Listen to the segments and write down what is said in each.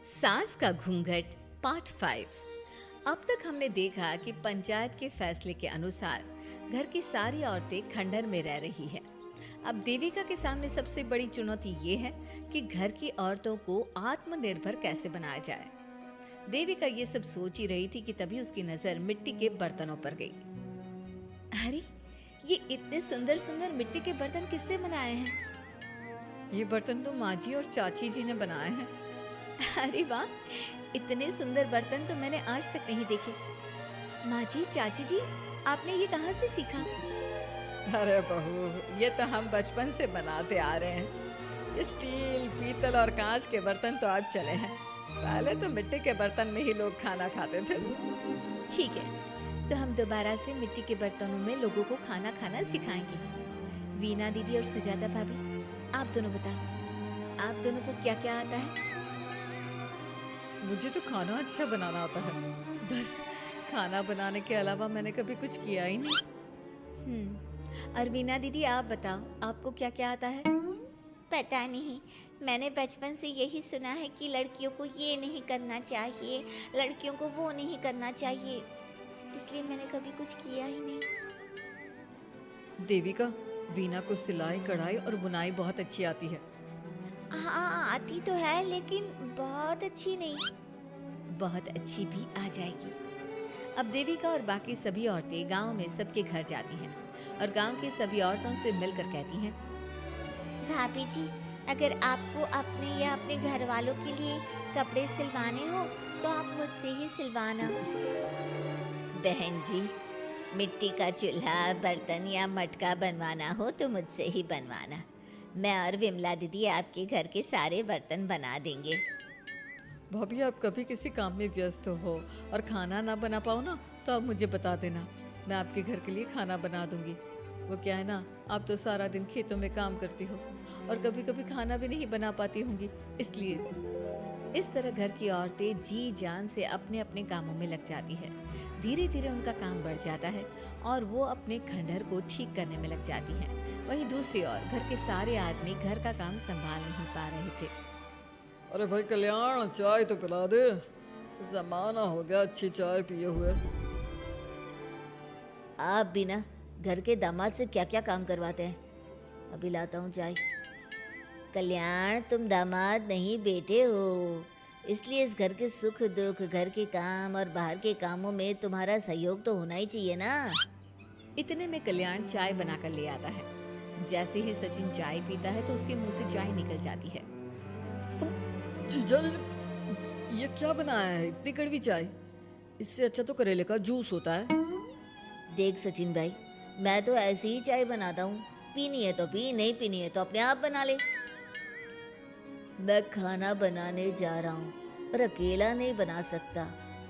सास का घूंघट पार्ट 5। अब तक हमने देखा कि पंचायत के फैसले के अनुसार घर की सारी औरतें खंडहर में रह रही हैं। अब देविका के सामने सबसे बड़ी चुनौती ये है कि घर की औरतों को आत्मनिर्भर कैसे बनाया जाए। देविका ये सब सोच ही रही थी कि तभी उसकी नजर मिट्टी के बर्तनों पर गई। अरे, ये इतने सुंदर सुंदर मिट्टी के बर्तन किसने बनाए हैं? ये बर्तन तो माँ जी और चाची जी ने बनाए हैं। अरे वाह, इतने सुंदर बर्तन तो मैंने आज तक नहीं देखे। माँ जी, चाची जी, आपने ये कहाँ से सीखा? अरे बहू, ये तो हम बचपन से बनाते आ रहे हैं। ये स्टील, पीतल और कांच के बर्तन तो आज चले हैं। पहले तो मिट्टी के बर्तन में ही लोग खाना खाते थे। ठीक है, तो हम दोबारा से मिट्टी के बर्तनों में लोगों को खाना खाना सिखाएंगे। वीना दीदी और सुजाता भाभी, आप दोनों बताओ, आप दोनों को क्या क्या आता है? मुझे तो खाना अच्छा बनाना आता है। बस खाना बनाने के अलावा मैंने कभी कुछ किया ही नहीं। और वीना दीदी, आप बताओ, आपको क्या क्या आता है? पता नहीं, मैंने बचपन से यही सुना है कि लड़कियों को ये नहीं करना चाहिए, लड़कियों को वो नहीं करना चाहिए, इसलिए मैंने कभी कुछ किया ही नहीं। देविका, वीना को सिलाई, कढ़ाई और बुनाई बहुत अच्छी आती है। हाँ, आती तो है, लेकिन बहुत अच्छी नहीं। बहुत अच्छी भी आ जाएगी। अब देविका और बाकी सभी औरतें गांव में सबके घर जाती हैं और गांव की सभी औरतों से मिलकर कहती हैं, भाभी जी, अगर आपको अपने या अपने घर वालों के लिए कपड़े सिलवाने हो तो आप मुझसे ही सिलवाना। बहन जी, मिट्टी का चूल्हा, बर्तन या मटका बनवाना हो तो मुझसे ही बनवाना। मैं और विमला दीदी आपके घर के सारे बर्तन बना देंगे। भाभी, आप कभी किसी काम में व्यस्त हो और खाना ना बना पाओ ना, तो आप मुझे बता देना, मैं आपके घर के लिए खाना बना दूंगी। वो क्या है ना, आप तो सारा दिन खेतों में काम करती हो और कभी कभी खाना भी नहीं बना पाती होंगी, इसलिए। इस तरह घर की औरतें जी जान से अपने अपने कामों में लग जाती है। धीरे धीरे उनका काम बढ़ जाता है और वो अपने खंडहर को ठीक करने में लग जाती हैं। वहीं दूसरी ओर घर के सारे आदमी घर का काम संभाल नहीं पा रहे थे। अरे भाई कल्याण, चाय तो पिला दे, जमाना हो गया अच्छी चाय पिए हुए। आप बिना घर के दामाद से क्या क्या काम करवाते हैं? अभी लाता हूँ चाय। कल्याण, तुम दामाद नहीं बेटे हो, इसलिए इस घर के सुख दुख, घर के काम और बाहर के कामों में तुम्हारा सहयोग तो होना ही चाहिए ना। इतने में कल्याण चाय बनाकर ले आता है। जैसे ही सचिन चाय पीता है तो उसके मुंह से चाय निकल जाती है। जीजा, ये क्या बनाया है, इतनी कड़वी चाय? इससे अच्छा तो करेले का जूस होता है। देख सचिन भाई, मैं तो ऐसी ही चाय बनाता हूँ, पीनी है तो पी, नहीं पीनी है तो अपने आप बना ले। मैं खाना बनाने जा रहा हूँ पर अकेला नहीं बना सकता,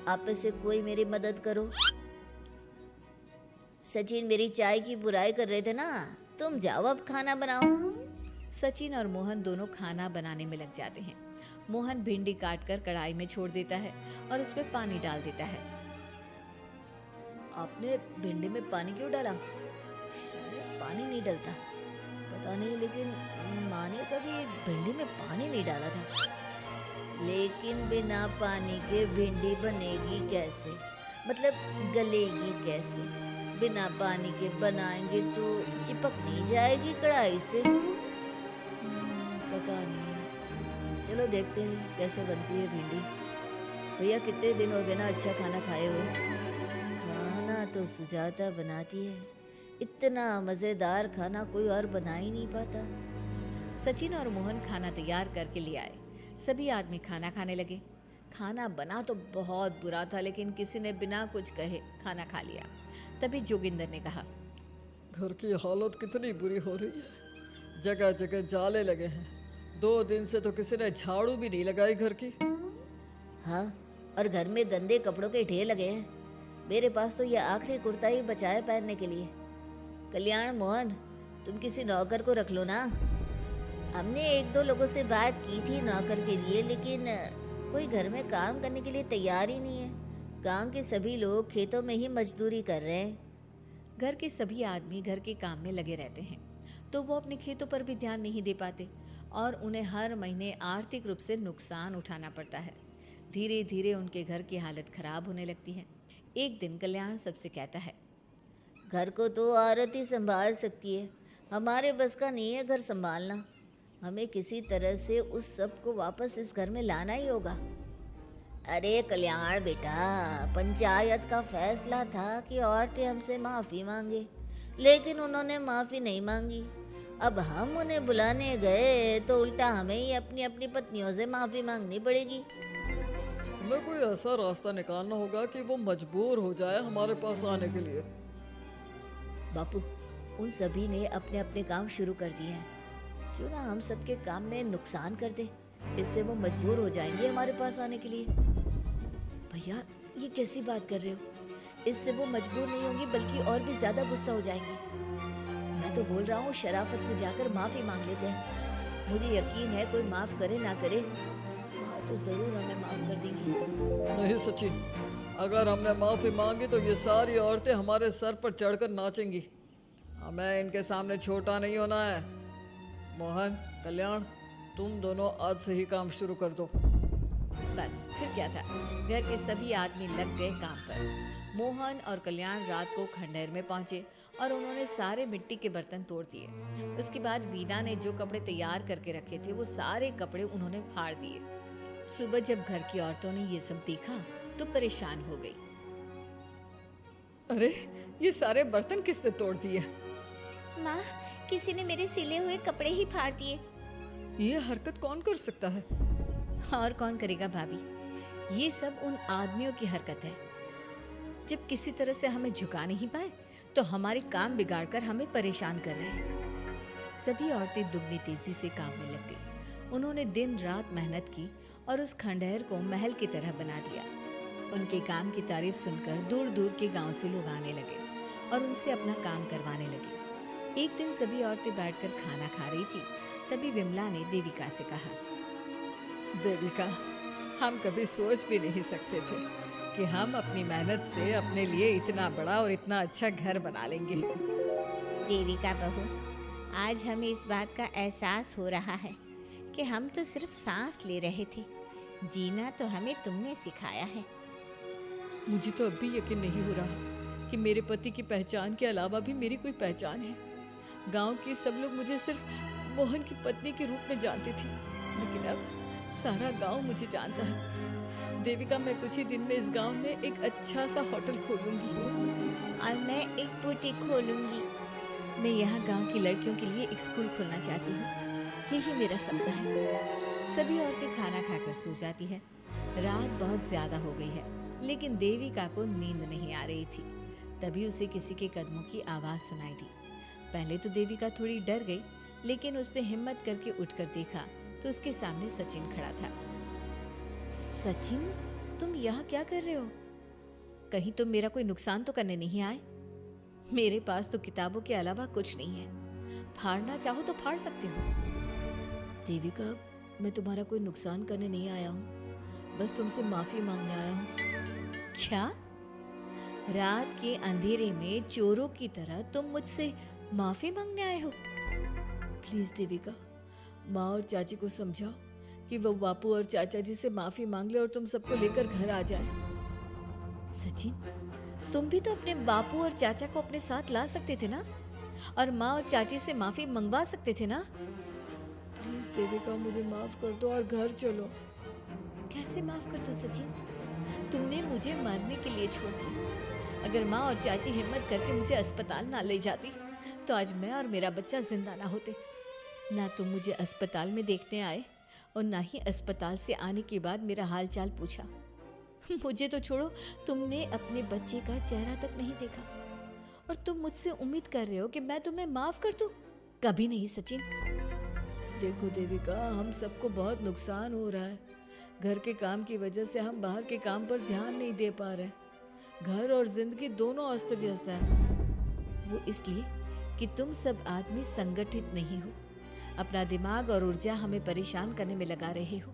आप में से कोई मेरी मदद करो। सचिन मेरी चाय की बुराई कर रहे थे ना, तुम जाओ अब खाना बनाओ। सचिन और मोहन दोनों खाना बनाने में लग जाते हैं। मोहन भिंडी काटकर कढ़ाई में छोड़ देता है और उसमें पानी डाल देता है। आपने भिंडी में पानी क्यों डाला? शायद पानी नहीं डलता, पता नहीं, लेकिन माँ ने कभी भिंडी में पानी नहीं डाला था। लेकिन बिना पानी के भिंडी बनेगी कैसे, मतलब गलेगी कैसे? बिना पानी के बनाएंगे तो चिपक नहीं जाएगी कढ़ाई से। पता नहीं, चलो देखते हैं कैसे बनती है भिंडी। भैया, कितने दिन हो गए ना अच्छा खाना खाए हुए। खाना तो सुजाता बनाती है, इतना मज़ेदार खाना कोई और बना ही नहीं पाता। सचिन और मोहन खाना तैयार करके ले आए। सभी आदमी खाना खाने लगे। खाना बना तो बहुत बुरा था, लेकिन किसी ने बिना कुछ कहे खाना खा लिया। तभी जोगिंदर ने कहा, घर की हालत कितनी बुरी हो रही है, जगह जगह जाले लगे हैं। 2 दिन से तो किसी ने झाड़ू भी नहीं लगाई घर की। हाँ, और घर में गंदे कपड़ों के ढेर लगे हैं। मेरे पास तो ये आखिरी कुर्ता ही बचा है पहनने के लिए। कल्याण, मोहन, तुम किसी नौकर को रख लो ना। हमने 1-2 लोगों से बात की थी नौकर के लिए, लेकिन कोई घर में काम करने के लिए तैयार ही नहीं है। गांव के सभी लोग खेतों में ही मजदूरी कर रहे हैं। घर के सभी आदमी घर के काम में लगे रहते हैं, तो वो अपने खेतों पर भी ध्यान नहीं दे पाते और उन्हें हर महीने आर्थिक रूप से नुकसान उठाना पड़ता है। धीरे धीरे उनके घर की हालत खराब होने लगती है। एक दिन कल्याण सबसे कहता है, घर को तो औरत ही संभाल सकती है, हमारे बस का नहीं है घर संभालना। हमें किसी तरह से उस सब को वापस इस घर में लाना ही होगा। अरे कल्याण बेटा, पंचायत का फैसला था कि औरतें हमसे माफ़ी मांगे, लेकिन उन्होंने माफ़ी नहीं मांगी। अब हम उन्हें बुलाने गए तो उल्टा हमें ही अपनी अपनी पत्नियों से माफ़ी मांगनी पड़ेगी। हमें कोई ऐसा रास्ता निकालना होगा कि वो मजबूर हो जाए हमारे पास आने के लिए। बापू, उन सभी ने अपने अपने काम शुरू कर दिए हैं, क्यों ना हम सबके काम में नुकसान कर दे, इससे वो मजबूर हो जाएंगे हमारे पास आने के लिए। भैया, ये कैसी बात कर रहे हो? इससे वो मजबूर नहीं होंगी बल्कि और भी ज्यादा गुस्सा हो जाएंगी। मैं तो बोल रहा हूँ शराफत से जाकर माफी मांग लेते हैं। मुझे यकीन है कोई माफ करे ना करे, माँ तो जरूर हमें माफ कर देंगी। नहीं सचिन, अगर हमने माफ़ी मांगी तो ये सारी औरतें हमारे सर पर चढ़कर नाचेंगी। हमें इनके सामने छोटा नहीं होना है। मोहन, कल्याण, तुम दोनों आज से ही काम शुरू कर दो। बस फिर क्या था, घर के सभी आदमी लग गए काम पर। मोहन और कल्याण रात को खंडहर में पहुंचे और उन्होंने सारे मिट्टी के बर्तन तोड़ दिए। उसके बाद वीना ने जो कपड़े तैयार करके रखे थे वो सारे कपड़े उन्होंने फाड़ दिए। सुबह जब घर की औरतों ने ये सब देखा तो परेशान हो गई। अरे, ये सारे बर्तन किसने तोड़ दिए? माँ, किसी ने मेरे सिले हुए कपड़े ही फाड़ दिए। ये हरकत कौन कर सकता है? और कौन करेगा भाभी, ये सब उन आदमियों की हरकत है। जब किसी तरह से हमें झुका नहीं पाए तो हमारे काम बिगाड़कर हमें परेशान कर रहे हैं। सभी औरतें दुगनी तेजी से काम में लग गई। उन्होंने दिन रात मेहनत की और उस खंडहर को महल की तरह बना दिया। उनके काम की तारीफ सुनकर दूर दूर के गांव से लोग आने लगे और उनसे अपना काम करवाने लगे। एक दिन सभी औरतें बैठकर खाना खा रही थी, तभी विमला ने देविका से कहा, देविका, हम कभी सोच भी नहीं सकते थे कि हम अपनी मेहनत से अपने लिए इतना बड़ा और इतना अच्छा घर बना लेंगे। देविका बहू, आज हमें इस बात का एहसास हो रहा है कि हम तो सिर्फ सांस ले रहे थे, जीना तो हमें तुमने सिखाया है। मुझे तो अब भी यकीन नहीं हो रहा कि मेरे पति की पहचान के अलावा भी मेरी कोई पहचान है। गांव के सब लोग मुझे सिर्फ मोहन की पत्नी के रूप में जानते थे, लेकिन अब सारा गांव मुझे जानता है। देविका, मैं कुछ ही दिन में इस गांव में एक अच्छा सा होटल खोलूंगी और मैं एक बुटीक खोलूंगी। मैं यहाँ गांव की लड़कियों के लिए एक स्कूल खोलना चाहती हूँ, यही मेरा सपना है। सभी औरतें खाना खाकर सो जाती है। रात बहुत ज्यादा हो गई है, लेकिन देविका को नींद नहीं आ रही थी। तभी उसे किसी के कदमों की आवाज सुनाई दी। पहले तो देविका थोड़ी डर गई, लेकिन उसने हिम्मत करके उठकर देखा तो उसके सामने सचिन खड़ा था। सचिन, तुम यहाँ क्या कर रहे हो? कहीं तुम मेरा कोई नुकसान तो करने नहीं आए? मेरे पास तो किताबों के अलावा कुछ नहीं है, फाड़ना चाहो तो फाड़ सकते हो। देविका, मैं तुम्हारा कोई नुकसान करने नहीं आया हूँ, बस तुमसे माफी मांगने आया हूँ। क्या? रात के अंधेरे में चोरों की तरह तुम मुझसे माफी मांगने आए हो? प्लीज देविका, माँ और चाची को समझाओ कि वो बापू और चाचा जी से माफी मांग ले और तुम सबको लेकर घर आ जाए। सचिन, तुम भी तो अपने बापू और चाचा को अपने साथ ला सकते थे ना, और माँ और चाची से माफी मंगवा सकते थे ना। प्लीज देविका, मुझे माफ कर दो और घर चलो। कैसे माफ कर दो सचिन? तुमने मुझे मरने के लिए छोड़ दिया। अगर माँ और चाची हिम्मत करके मुझे अस्पताल ना ले जाती तो आज मैं और मेरा बच्चा जिंदा ना होते। ना तुम मुझे अस्पताल में देखने आए और ना ही अस्पताल से आने के बाद मेरा हाल चाल पूछा। मुझे तो छोड़ो, तुमने अपने बच्चे का चेहरा तक नहीं देखा और तुम मुझसे उम्मीद कर रहे हो कि मैं तुम्हें माफ कर दूं? कभी नहीं सचिन। देखो देविका, हम सबको बहुत नुकसान हो रहा है। घर के काम की वजह से हम बाहर के काम पर ध्यान नहीं दे पा रहे। घर और जिंदगी दोनों अस्त व्यस्त है। वो इसलिए कि तुम सब आदमी संगठित नहीं हो, अपना दिमाग और ऊर्जा हमें परेशान करने में लगा रहे हो।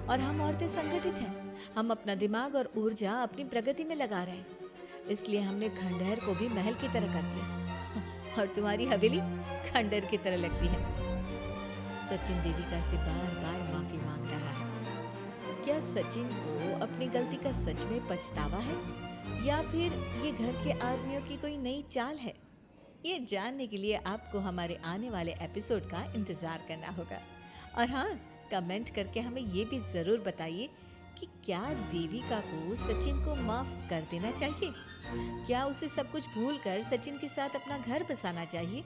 और हम औरतें संगठित हैं, हम अपना दिमाग और ऊर्जा अपनी प्रगति में लगा रहे हैं। इसलिए हमने खंडहर को भी महल की तरह कर दिया और तुम्हारी हवेली खंडहर की तरह लगती है। सचिन देविका से बार बार माफी मांग रहा है। क्या सचिन को अपनी गलती का सच में पछतावा है या फिर ये घर के आदमियों की कोई नई चाल है? ये जानने के लिए आपको हमारे आने वाले एपिसोड का इंतज़ार करना होगा। और हाँ, कमेंट करके हमें ये भी ज़रूर बताइए कि क्या देविका को सचिन को माफ़ कर देना चाहिए? क्या उसे सब कुछ भूलकर सचिन के साथ अपना घर बसाना चाहिए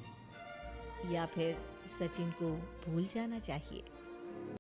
या फिर सचिन को भूल जाना चाहिए?